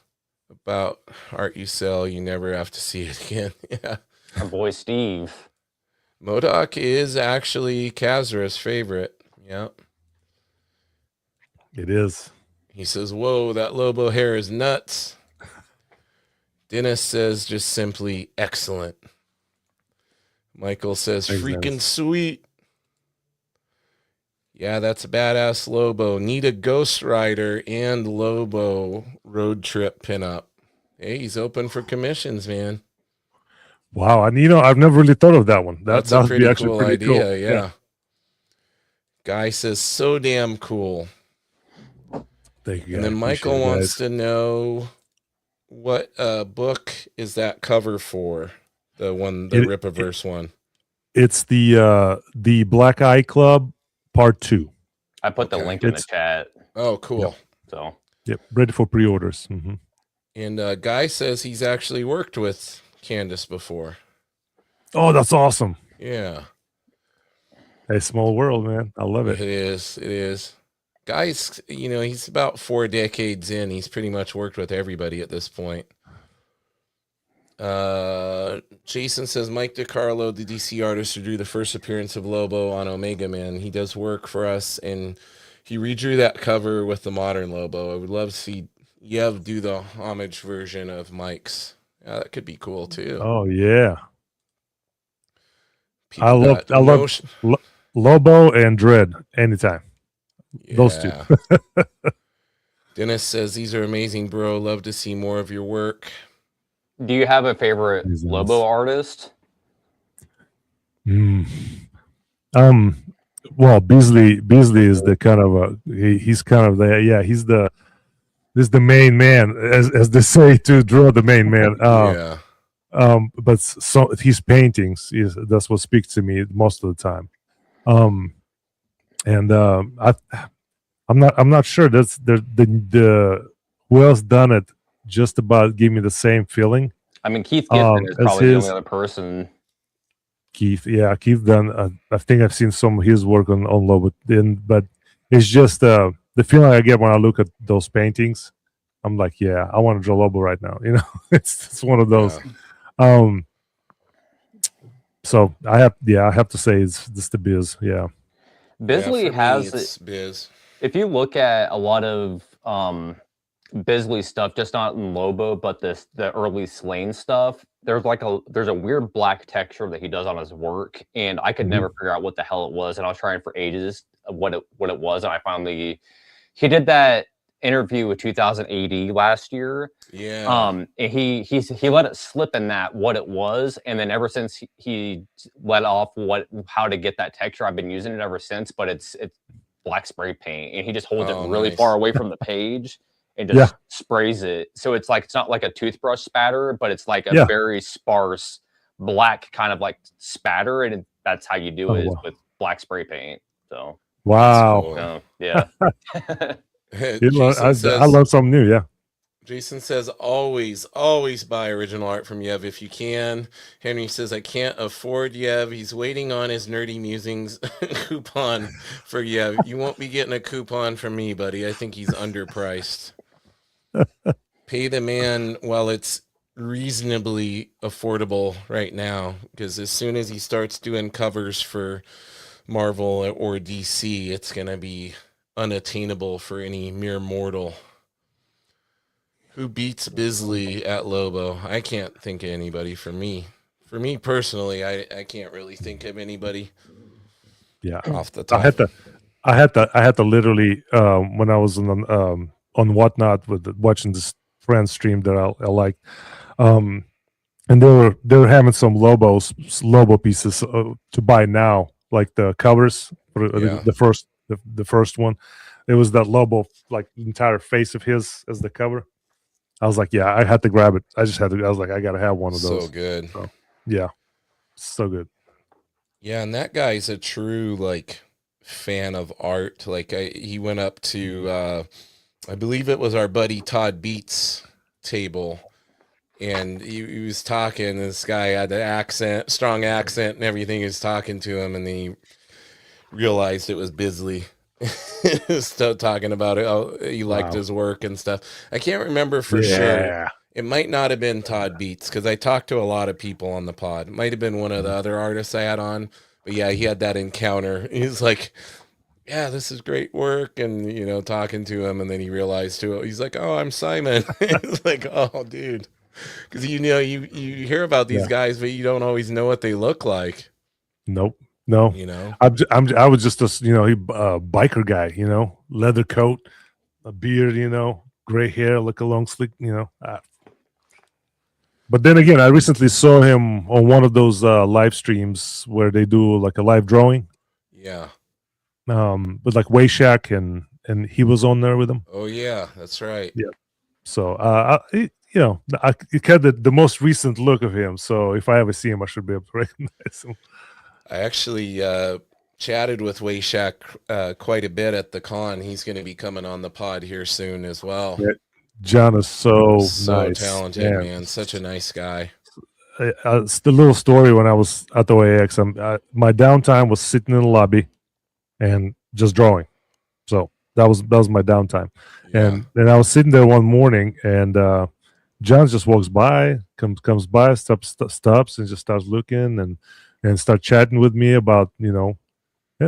about art you sell, you never have to see it again. Yeah. Our boy Steve. MODOK is actually Kazra's favorite. Yep. It is. He says, whoa, that Lobo hair is nuts. Dennis says just simply excellent. Michael says Makes freaking sense. sweet. Yeah, that's a badass Lobo. Need a Ghost Rider and Lobo road trip pinup. Hey, he's open for commissions, man. Wow, and I've never really thought of that one. That's that a would pretty be actually cool pretty idea. cool. Yeah. Guy says so damn cool. Thank you. And guys. then Michael Appreciate it, wants guys. to know what book is that cover for? The Rippaverse one. It's the Black Eye Club Part 2. I put the Okay. link in the chat. Oh, cool. Yep. So Yep, ready for pre-orders. And Guy says he's actually worked with Candace before. Oh, that's awesome. Yeah. Hey, small world, man. I love It it. is. It is. Guy's, he's about 4 decades in. He's pretty much worked with everybody at this point. Jason says Mike DiCarlo, the DC artist who drew the first appearance of Lobo on Omega Man. He does work for us, and he redrew that cover with the modern Lobo. I would love to see Yev do the homage version of Mike's. Yeah, that could be cool too. Oh yeah. People I love got notion- Lobo and Dread anytime. Those two. Yeah. Dennis says these are amazing, bro. Love to see more of your work. do you have a favorite Jesus. Lobo artist? Well, Beasley is the kind of he's kind of the he's the this is the main man, as they say, to draw the main man. Yeah. But so his paintings that's what speaks to me most of the time. And I'm not sure that's the who else done it just about gave me the same feeling. I mean, Keith Giffen is as probably the his- only other person. Keith, yeah, Keith done. I think I've seen some of his work on Lobo, but it's just the feeling I get when I look at those paintings. I'm like, yeah, I want to draw Lobo right now. You know, it's one of those. Yeah. So I have to say it's just the Biz. Yeah, Bisley Yeah, for me, has it's Biz. if you look at a lot of Bisley stuff, just not in Lobo, but the early Slane stuff, there's a weird black texture that he does on his work, and I could never figure out what the hell it was, and I was trying for ages what it was, and I finally he did that interview with 2000 AD last year. Yeah. And he let it slip in that what it was, and then ever since he let off how to get that texture, I've been using it ever since. But it's black spray paint, and he just holds it really nice. far away from the page and just sprays it. So it's not like a toothbrush spatter, but it's like a very sparse black kind of like spatter, and that's how you do it is with black spray paint. So wow, cool. Yeah. I love something new. Yeah. Jason says, always buy original art from Yev if you can. Henry says, I can't afford Yev. He's waiting on his Nerdy Musings coupon for Yev. You won't be getting a coupon from me, buddy. I think he's underpriced. Pay the man while it's reasonably affordable right now, because as soon as he starts doing covers for Marvel or DC, it's going to be unattainable for any mere mortal. Who beats Bisley at Lobo? I can't think of anybody for me. For me personally, I can't really think of anybody. Yeah, off the top. I had to literally when I was on Whatnot watching this friend stream that I liked, and they were having some Lobo pieces to buy now, like the covers for the first one. It was that Lobo, like the entire face of his as the cover. I was like, yeah, I had to grab it. I was like, I gotta have one of those. So good. So, yeah, so good. Yeah, and that guy's a true like fan of art. Like he went up to I believe it was our buddy Todd Beats table, and he was talking. This guy had the strong accent and everything. He was talking to him, and then he realized it was Bisley. Still talking about it. Oh, he liked his work and stuff. I can't remember for sure. It might not have been Todd Beats, because I talked to a lot of people on the pod. It might have been one of the other artists I had on. But yeah, he had that encounter. He's like, yeah, this is great work. And, talking to him. And then he realized he's like, oh, I'm Simon. It's like, oh, dude. Because, you hear about these guys, but you don't always know what they look like. Nope. No, I was just a biker guy, leather coat, a beard, gray hair, look a long slick, But then again, I recently saw him on one of those live streams where they do like a live drawing. Yeah. With like Wayshack and he was on there with him. Oh yeah, that's right. Yeah. So I had the most recent look of him. So if I ever see him, I should be able to recognize him. I actually chatted with Wayshack quite a bit at the con. He's going to be coming on the pod here soon as well. Yeah. John is so nice. Talented, man. Such a nice guy. It's the little story when I was at the OAX. My downtime was sitting in the lobby and just drawing. So that was my downtime. Yeah. And then I was sitting there one morning, and John just walks by, comes by, stops, and just starts looking and start chatting with me about,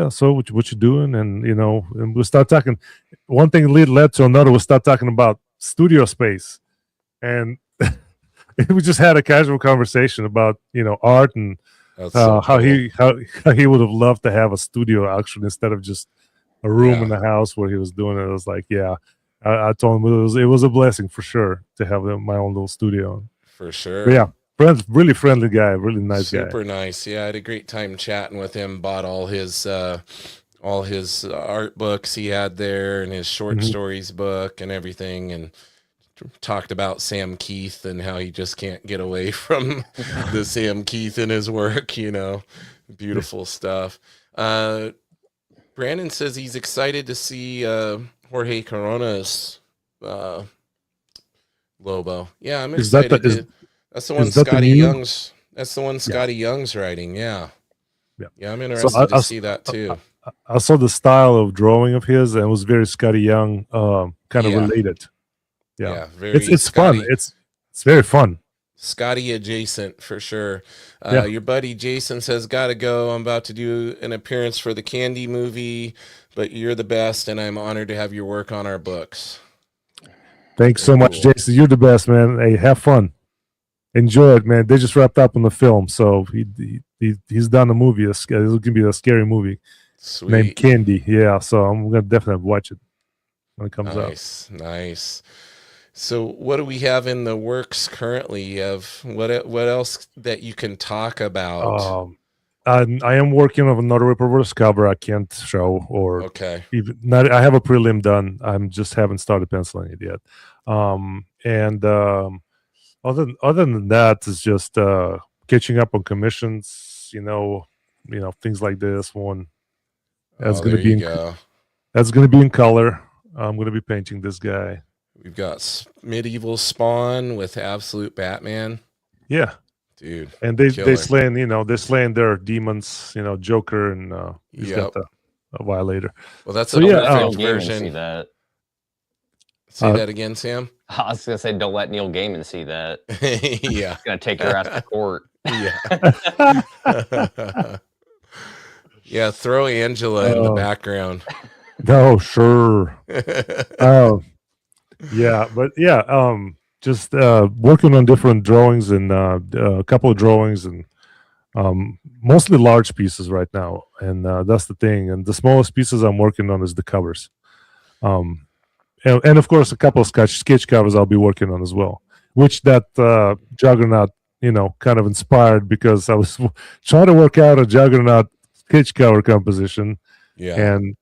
so what you doing? And, and we start talking. One thing led to another. We start talking about studio space. And we just had a casual conversation about, art and how he would have loved to have a studio actually instead of just a room in the house where he was doing it. I was like, yeah, I told him it was a blessing for sure to have my own little studio. For sure. But yeah. Really friendly guy, really nice guy. Super nice. Yeah, I had a great time chatting with him. Bought all his all his art books he had there and his short Mhm. stories book and everything, and talked about Sam Keith and how he just can't get away from the Sam Keith in his work, beautiful stuff. Brandon says he's excited to see Jorge Corona's uh, Lobo. Yeah, I'm Is that the excited to. That's the one is that the Scotty new? Young's. That's the one Yeah, Scotty Young's writing. Yeah, yeah. yeah, I'm So interested to see that too. I saw the style of drawing of his, and it was very Scotty Young, kind of Yeah, related. Yeah, yeah, very it's fun. Scotty. It's very fun. Scotty adjacent for sure. Yeah. Your buddy Jason says, "Gotta go. I'm about to do an appearance for the Candy movie, but you're the best, and I'm honored to have your work on our books." Thanks Very so much, cool. Jason. You're the best, man. Hey, have fun. Enjoy it, man. They just wrapped up on the film, so he's done a movie. It's going to be a scary movie named Sweet. Candy. Yeah, so I'm going to definitely watch it when it comes out. Nice, nice. So, what do we have in the works currently? You have what else that you can talk about? I am working on another reverse cover. I can't show or Okay. even not. I have a prelim done. I'm just haven't started penciling it yet. And other than that, it's just catching up on commissions. Things like this one. That's Oh, going there to be you go. that's going to be in color. I'm going to be painting this guy. We've got medieval Spawn with Absolute Batman. Yeah, Dude, and they killer. slaying their demons. Joker and he's Yep. got a Violator. Well, that's So an yeah, Neil old Gaiman see version. that. Say that again, Sam. I was gonna say, don't let Neil Gaiman see that. Yeah. He's gonna take your ass to court. Yeah. Yeah, throw Angela in the background. No, sure. Yeah, but yeah, just working on different drawings and a couple of drawings and mostly large pieces right now, and that's the thing. And the smallest pieces I'm working on is the covers, and of course a couple of sketch covers I'll be working on as well. Which that Juggernaut, kind of inspired because I was trying to work out a Juggernaut sketch cover composition, Yeah. and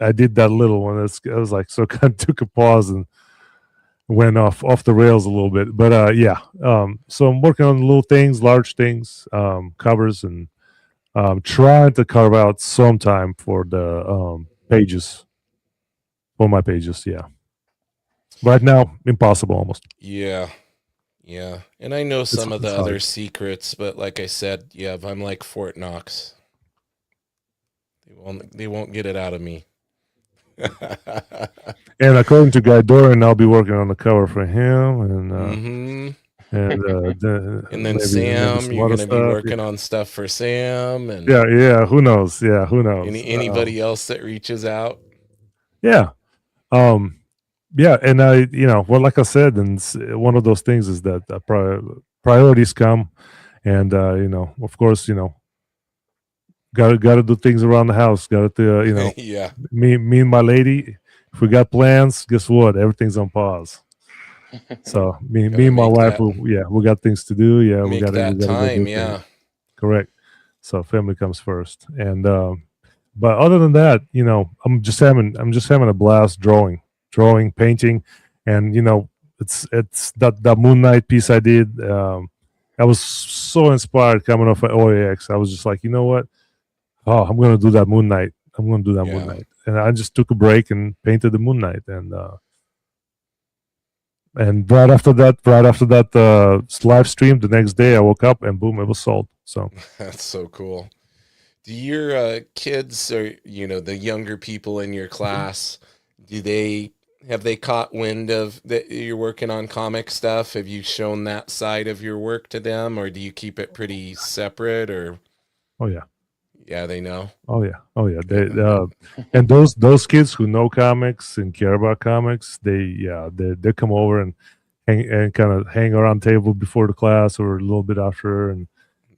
I did that little one. I was like, so kind of took a pause and went off the rails a little bit. But yeah, so I'm working on little things, large things, covers, and trying to carve out some time for the pages, for my pages. Yeah, right now, impossible almost. Yeah. Yeah. And I know some of the it's other hard. secrets, but like I said, yeah, I'm like Fort Knox. They won't get it out of me. And according to Guy Doran, I'll be working on the cover for him, and Mhm. and And then maybe Sam, some you're other going to be stuff. working on stuff for Sam and Yeah. Who knows? Yeah, who knows? anybody else that reaches out. Yeah. Yeah, and well, like I said, and one of those things is that priorities come, and of course, gotta do things around the house. Gotta Yeah. me and my lady, if we got plans, guess what? Everything's on pause. So me Gotta and my make wife, that- we got things to do. Yeah, we Make gotta that go time, do yeah. things. Correct. So family comes first, and but other than that, I'm just having a blast drawing, painting, and it's that Moon Knight piece I did. I was so inspired coming off of OAX. I was just like, you know what? Oh, I'm gonna do that Moon Knight. Moon Yeah. Knight, and I just took a break and painted the Moon Knight, and right after that live stream, the next day I woke up and boom, it was sold. So That's so cool. Do your kids or the younger people in your class, have they caught wind of that you're working on comic stuff? Have you shown that side of your work to them, or do you keep it pretty separate? Or oh yeah. yeah, they know. Oh yeah. They and those kids who know comics and care about comics, they come over and kind of hang around table before the class or a little bit after, and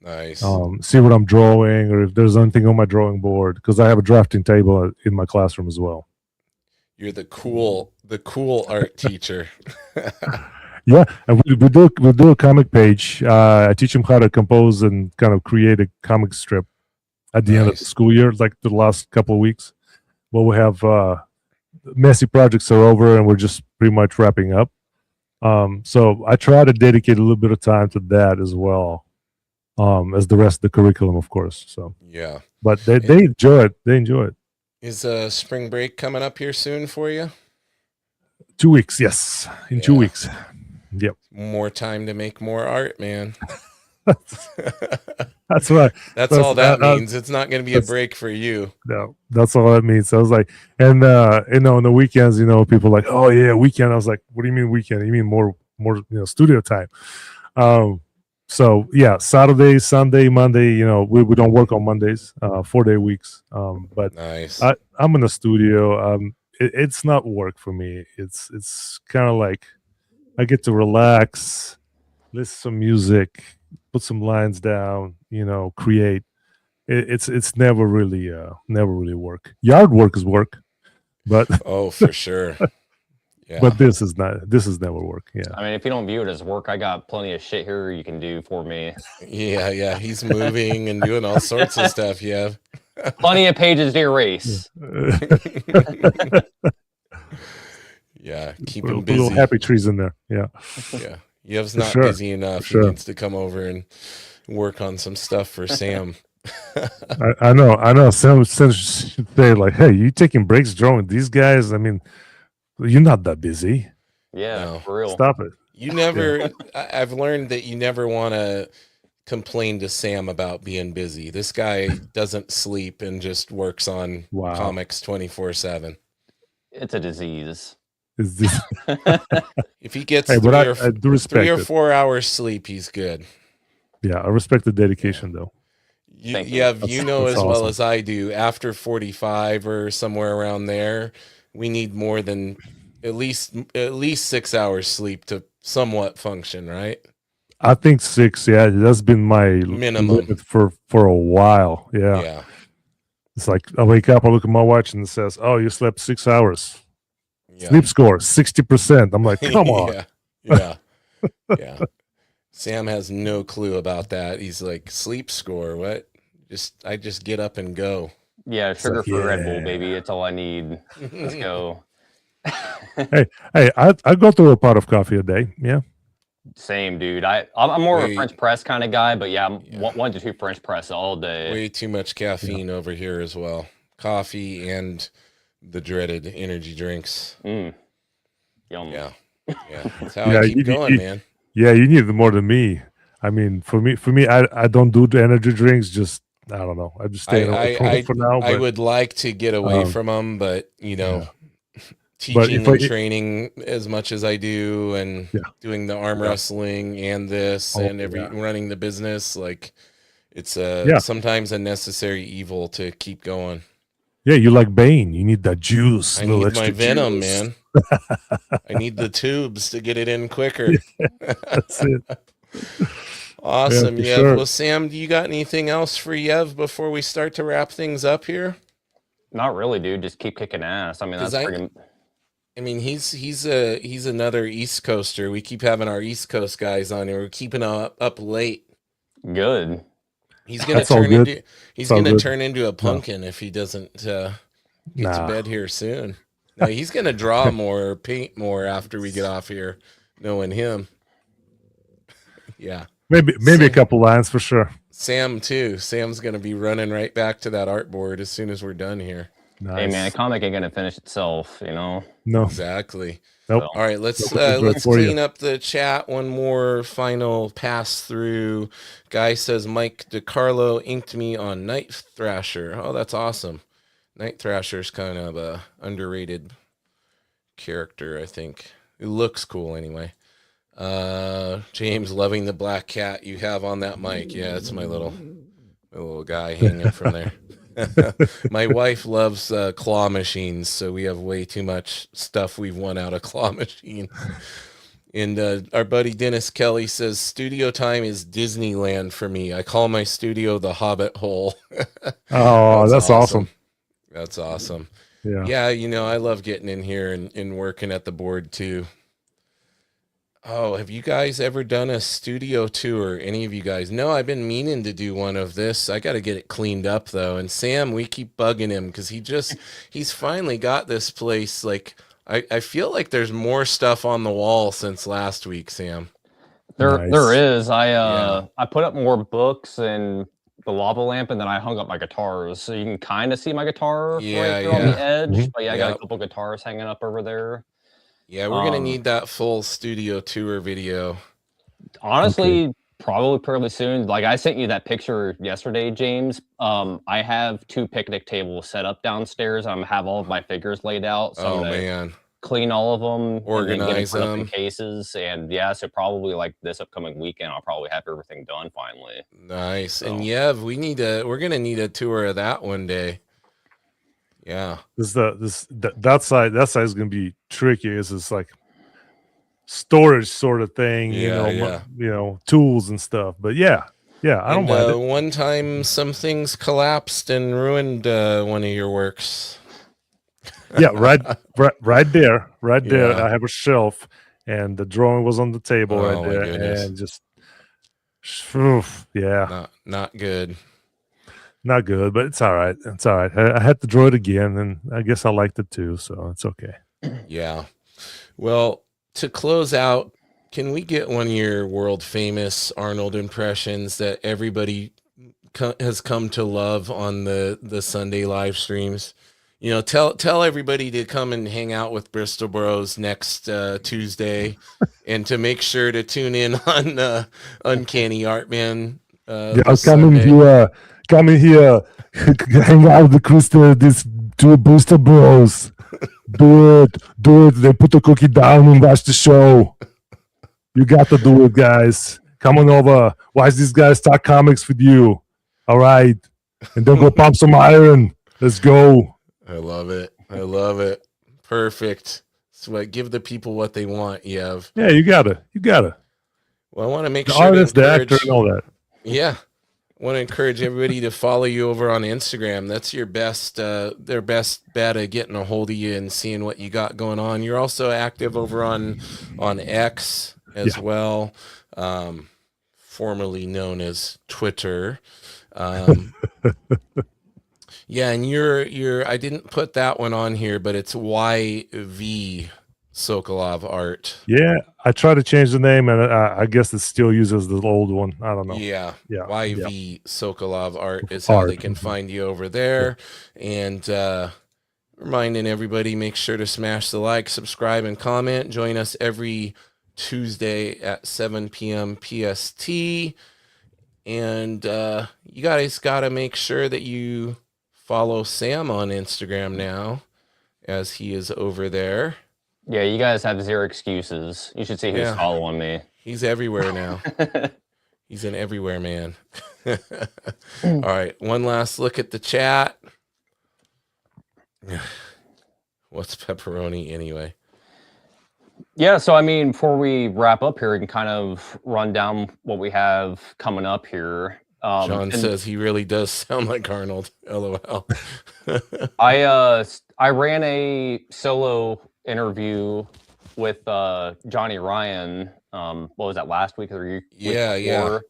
Nice. see what I'm drawing or if there's anything on my drawing board, because I have a drafting table in my classroom as well. You're the cool art teacher. Yeah, and we do a comic page. I teach them how to compose and kind of create a comic strip at the end of the Nice. school year, like the last couple of weeks. Well, we have messy projects are over, and we're just pretty much wrapping up. So I try to dedicate a little bit of time to that as well, as the rest of the curriculum, of course. So, Yeah. but they enjoy it. They enjoy it. Is spring break coming up here soon for you? 2 weeks, yes, in 2 Yeah. weeks. Yep, More time to make more art, man. that's right. That's all that uh, means. It's not going to be a break for you. No, that's all that means. I was like, and on the weekends, people are like, oh yeah, weekend. I was like, what do you mean weekend? You mean more, studio time? So yeah, Saturday, Sunday, Monday. We don't work on Mondays. 4-day weeks. But Nice. I'm in the studio. It's not work for me. It's kind of like I get to relax, listen to some music, put some lines down, create. It's never really work. Yard work is work, but Oh, for sure. Yeah. but this is never work. Yeah. I mean, if you don't view it as work, I got plenty of shit here you can do for me. Yeah. He's moving and doing all sorts of stuff. Yeah. Plenty of pages to erase. Yeah. Keep Put him little busy. happy trees in there. Yeah. Yeah. Yev's For not sure. busy enough. For sure. He needs to come over and work on some stuff for Sam. I know. Some should say like, hey, you taking breaks drawing these guys? I mean, you're not that busy. Yeah, No. for real. Stop it. You never, I've learned that you never want to complain to Sam about being busy. This guy doesn't sleep and just works on Wow. comics 24/7. It's a disease. Is this? If he gets Hey, but I do respect 3 or it. 4 hours sleep, he's good. Yeah, I respect the dedication though. Thank you. Yeah, you know That's as well awesome. as I do, after 45 or somewhere around there, we need more than at least 6 hours sleep to somewhat function, right? I think 6. Yeah, that's been my Minimum. limit for a while. Yeah. Yeah. It's like I wake up, I look at my watch, and it says, "Oh, you slept 6 hours. Yeah. Sleep score 60%." I'm like, come on. Yeah. Sam has no clue about that. He's like, sleep score, what? I just get up and go. Yeah, sugar-free like, Red Bull, yeah. baby. It's all I need. Let's go. Hey, I go through a pot of coffee a day. Yeah. Same, dude. I'm more of Wait. a French press kind of guy, but yeah, I'm Yeah. 1 to 2 French press all day. Way too much caffeine over here as well. Coffee and the dreaded energy drinks. Yum. Yeah. That's how Yeah, I keep going, man. Yeah, you need more than me. I mean, for me, I don't do the energy drinks. Just I don't know. I just stay away from it for now. I But would like to get away Um, from them, but But teaching if and I- training as much as I do, and Yeah. doing the arm wrestling and this Oh, and yeah. running the business, like it's Yeah. sometimes a necessary evil to keep going. yeah, you like Bane. You need that juice. I little need extra my venom, juice. man. I need the tubes to get it in quicker. That's it. Awesome, for Yev. sure. Well, Sam, do you got anything else for Yev before we start to wrap things up here? Not really, dude. Just keep kicking ass. I mean, 'Cause that's pretty. I mean, he's another East Coaster. We keep having our East Coast guys on here. We're keeping up late. Good. He's gonna That's all turn good. into he's It's all gonna good. turn into a pumpkin if he doesn't get Nah. to bed here soon. No, he's gonna draw more or paint more after we get off here, knowing him. Yeah. Maybe a couple lines for sure. Sam too. Sam's gonna be running right back to that artboard as soon as we're done here. Nice. Hey, man, a comic ain't gonna finish itself, you know. No. Exactly. Nope. All right, let's Nope, good for you. clean up the chat. One more final pass through. Guy says Mike DiCarlo inked me on Night Thrasher. Oh, that's awesome. Night Thrasher's kind of a underrated character, I think. It looks cool anyway. James, loving the black cat you have on that mic. Yeah, it's my little guy hanging from there. My wife loves claw machines, so we have way too much stuff we've won out of claw machine. And our buddy Dennis Kelly says studio time is Disneyland for me. I call my studio the Hobbit hole. Oh, that's awesome. That's awesome. Yeah. Yeah, I love getting in here and working at the board too. Oh, have you guys ever done a studio tour? Any of you guys? No, I've been meaning to do one of this. I got to get it cleaned up though. And Sam, we keep bugging him because he's finally got this place. Like, I feel like there's more stuff on the wall since last week, Sam. There is. Yeah. I put up more books and the lava lamp, and then I hung up my guitars, so you can kind of see my guitar right there on the edge. Mhm. But yeah, I got Yep. a couple guitars hanging up over there. Yeah, we're gonna Um, need that full studio tour video. Honestly, probably fairly soon. Like I sent you that picture yesterday, James. I have 2 picnic tables set up downstairs. Have all of my figures laid out. So I'm Oh gonna man, clean all of them, and then get organize put up in them. cases. And yeah, so probably like this upcoming weekend, I'll probably have everything done finally. Nice. So. And Yev, we're gonna need a tour of that one day. Yeah. That side is gonna be tricky. It's like storage sort of thing, Yeah. tools and stuff. But yeah, I don't mind it. One time some things collapsed and ruined one of your works. Yeah, right there. Yeah. I have a shelf, and the drawing was on the table Oh, right my there, goodness. and just, oof, yeah, Not good. not good. But it's all right. It's all right. I had to draw it again, and I guess I liked it too, so it's okay. Yeah. Well, to close out, can we get one of your world famous Arnold impressions that everybody has come to love on the Sunday live streams? You know, tell everybody to come and hang out with Bristol Bros next Tuesday, and to make sure to tune in on Uncanny Art Man. Come in here, hang out with the Crystal, these 2 Booster Bros. Do it. They put the cookie down and watch the show. You got to do it, guys. Come on over. Watch these guys talk comics with you. All right. And then go pump some iron. Let's go. I love it. Perfect. So give the people what they want, Yev. Yeah, you gotta. Well, I want to make The sure artist, to the actor, encourage, and all that. yeah, I want to encourage everybody to follow you over on Instagram. That's your best, their best bet of getting a hold of you and seeing what you got going on. You're also active over on X as well, formerly known as Twitter. Yeah, and you're I didn't put that one on here, but it's YV Sokolov Art. Yeah, I try to change the name, and I guess it still uses the old one. I don't know. Yeah. Yeah, YV Sokolov Art is how they can find you over there. And reminding everybody, make sure to smash the like, subscribe, and comment. Join us every Tuesday at 7 p.m. PST. And you guys got to make sure that you follow Sam on Instagram now, as he is over there. Yeah, you guys have 0 excuses. You should see who's following me. He's everywhere now. He's an everywhere man. All right, one last look at the chat. What's pepperoni anyway? Yeah, so I mean, before we wrap up here, we can kind of run down what we have coming up here. John says he really does sound like Arnold. LOL. I ran a solo interview with Johnny Ryan. What was that, last week or the week before?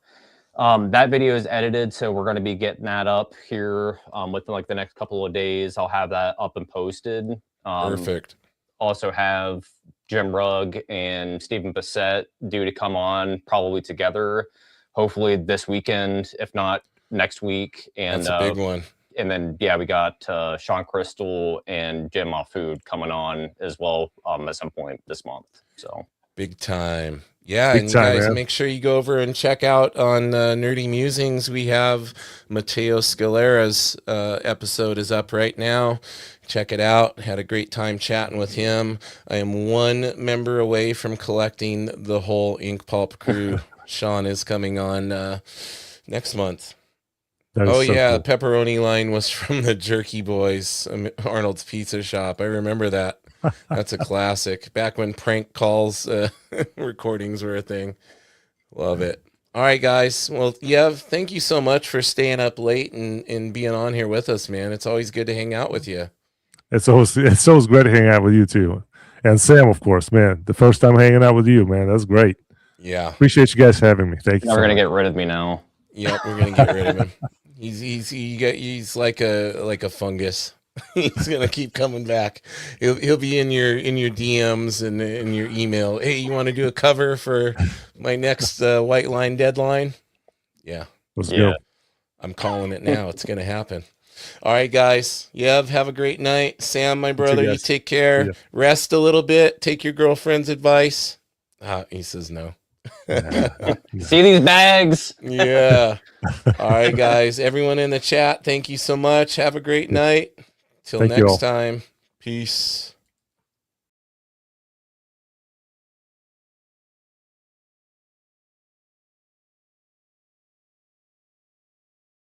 That video is edited, so we're going to be getting that up here within like the next couple of days. I'll have that up and posted. Perfect. Also have Jim Rugg and Stephen Bissett due to come on probably together, hopefully this weekend, if not next week. And that's a big one. And then we got Sean Crystal and Jim Mahfood coming on as well at some point this month. So big time. Yeah, Big and time, you guys man. make sure you go over and check out on Nerdy Musings. We have Matteo Scalera's episode is up right now. Check it out. Had a great time chatting with him. I am 1 member away from collecting the whole Ink Pulp crew. Sean is coming on next month. Oh yeah, the pepperoni line was from the Jerky Boys, Arnold's Pizza Shop. I remember that. That's a classic. Back when prank calls recordings were a thing. Love it. All right, guys. Well, Yev, thank you so much for staying up late and being on here with us, man. It's always good to hang out with you. It's always great to hang out with you too. And Sam, of course, man, the first time hanging out with you, man, that's great. Yeah. Appreciate you guys having me. Thank you. Never gonna get rid of me now. Yep, we're gonna get rid of him. He's like a fungus. He's gonna keep coming back. He'll be in your DMs and in your email. Hey, you want to do a cover for my next White Line deadline? Yeah, Let's go. I'm calling it now. It's gonna happen. All right, guys. Yev, have a great night. Sam, my brother, you take care. Rest a little bit. Take your girlfriend's advice. He says no. See these bags? Yeah. All right, guys. Everyone in the chat, thank you so much. Have a great night. Till next time. Peace.